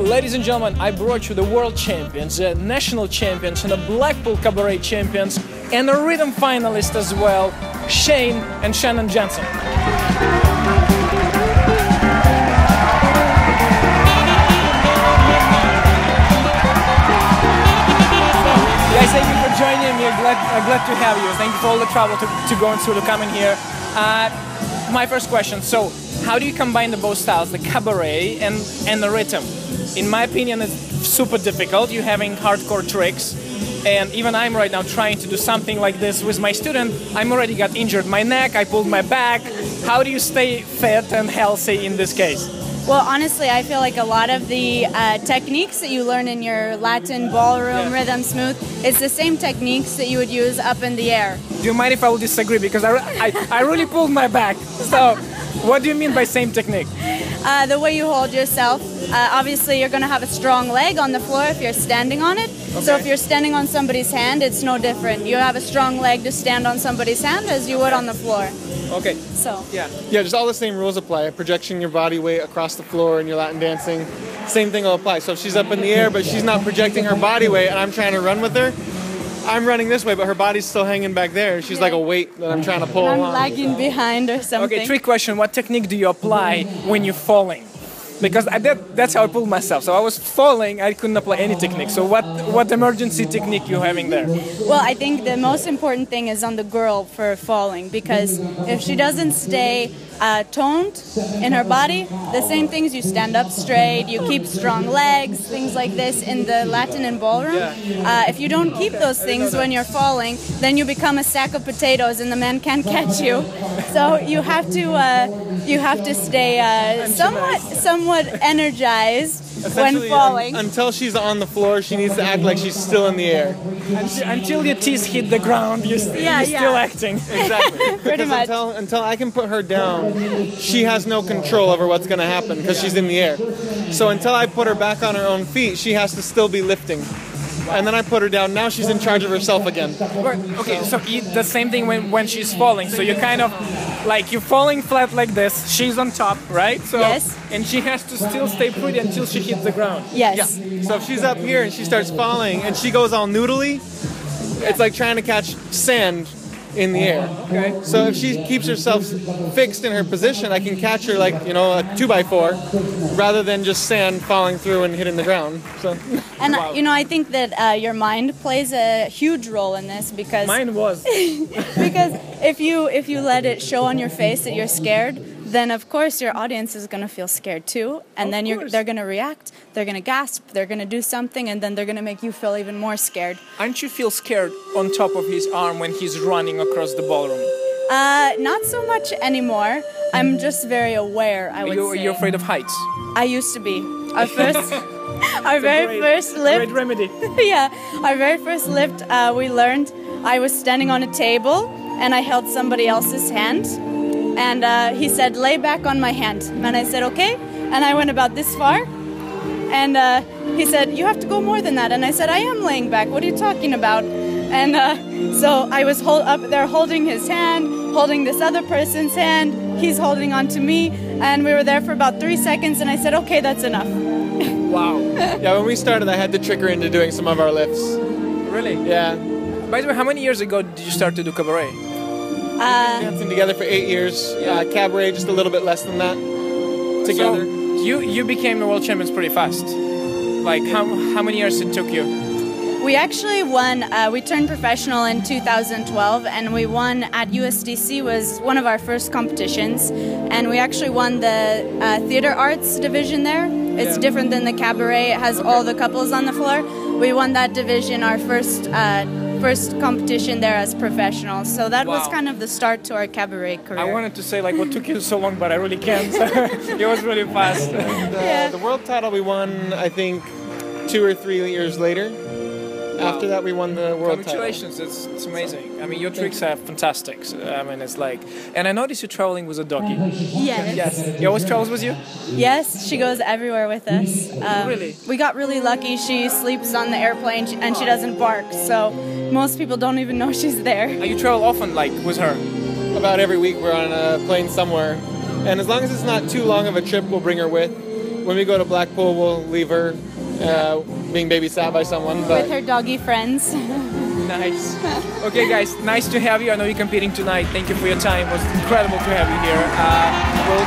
Ladies and gentlemen, I brought you the world champions, national champions, and the Blackpool Cabaret champions, and a rhythm finalist as well, Shane and Shannon Jensen. Guys, thank you for joining me. I'm glad to have you. Thank you for all the trouble to go through to coming here. My first question, so how do you combine the both styles, the cabaret and the rhythm? In my opinion, it's super difficult. You're having hardcore tricks, and even I'm right now trying to do something like this with my student. I'm already got injured my neck, I pulled my back. How do you stay fit and healthy in this case? Well, honestly, I feel like a lot of the techniques that you learn in your Latin ballroom rhythm smooth, it's the same techniques that you would use up in the air. Do you mind if I will disagree? Because I really pulled my back. So, what do you mean by same technique? The way you hold yourself. Obviously, you're going to have a strong leg on the floor if you're standing on it. Okay. So if you're standing on somebody's hand, it's no different. You have a strong leg to stand on somebody's hand as you would on the floor. Okay. So. Yeah, just all the same rules apply. Projection your body weight across the floor in your Latin dancing. Same thing will apply. So if she's up in the air, but she's not projecting her body weight, and I'm trying to run with her, I'm running this way, but her body's still hanging back there. She's like a weight that I'm trying to pull along. I'm lagging behind or something. Okay, trick question. What technique do you apply when you're falling? Because that's how I pulled myself. So I was falling, I couldn't apply any technique. So what emergency technique you having there? Well, I think the most important thing is on the girl for falling, because if she doesn't stay toned in her body, the same things, you stand up straight, you keep strong legs, things like this in the Latin and ballroom. If you don't keep those things when you're falling, then you become a sack of potatoes and the man can't catch you. So you have to stay somewhat energized when falling. Until she's on the floor, she needs to act like she's still in the air. Until your teeth hit the ground, you're still acting. Exactly. Pretty much. Until I can put her down, she has no control over what's going to happen because she's in the air. So until I put her back on her own feet, she has to still be lifting. And then I put her down. Now she's in charge of herself again. Okay, so the same thing when she's falling. So you're kind of like you're falling flat like this. She's on top, right? So, yes. And she has to still stay pretty until she hits the ground. Yes. Yeah. So if she's up here and she starts falling and she goes all noodly, it's like trying to catch sand in the air. Okay. So if she keeps herself fixed in her position, I can catch her like, a 2x4 rather than just sand falling through and hitting the ground. So. And I think that your mind plays a huge role in this, because mine was because if you let it show on your face that you're scared, then of course your audience is going to feel scared too, and then they're going to react, they're going to gasp, they're going to do something, and then they're going to make you feel even more scared. Aren't you feel scared on top of his arm when he's running across the ballroom? Not so much anymore. I'm just very aware, I would say. You're afraid of heights? I used to be. Our very first lift. Great remedy. Yeah, our very first lift, we learned. I was standing on a table and I held somebody else's hand, and he said, "Lay back on my hand," and I said, "Okay," and I went about this far, and he said, "You have to go more than that," and I said, "I am laying back. What are you talking about?" And so I was up there holding his hand, holding this other person's hand. He's holding on to me, and we were there for about 3 seconds, and I said, "Okay, that's enough." Wow. Yeah, when we started, I had to trick her into doing some of our lifts. Really? Yeah. By the way, how many years ago did you start to do cabaret? We've been dancing together for 8 years. Cabaret, just a little bit less than that. Together. So you became the world champions pretty fast. Like how many years it took you? We actually won. We turned professional in 2012, and we won at USDC. Was one of our first competitions, and we actually won the theater arts division there. It's different than the cabaret. It has all the couples on the floor. We won that division, our first competition there as professionals. So that was kind of the start to our cabaret career. I wanted to say like what took you so long, but I really can't. It was really fast. The world title we won, I think, 2 or 3 years later. After that, we won the world Congratulations, title. it's amazing. I mean, your tricks are fantastic. So, I mean, it's like... And I noticed you're traveling with a doggy. Yes. Yes. He always travels with you? Yes, she goes everywhere with us. Really? We got really lucky. She sleeps on the airplane and she doesn't bark, so most people don't even know she's there. You travel often, like, with her? About every week we're on a plane somewhere. And as long as it's not too long of a trip, we'll bring her with. when we go to Blackpool, we'll leave her being babysat by someone. But with her doggy friends. Nice. Okay, guys, nice to have you. I know you're competing tonight. Thank you for your time. It was incredible to have you here. We'll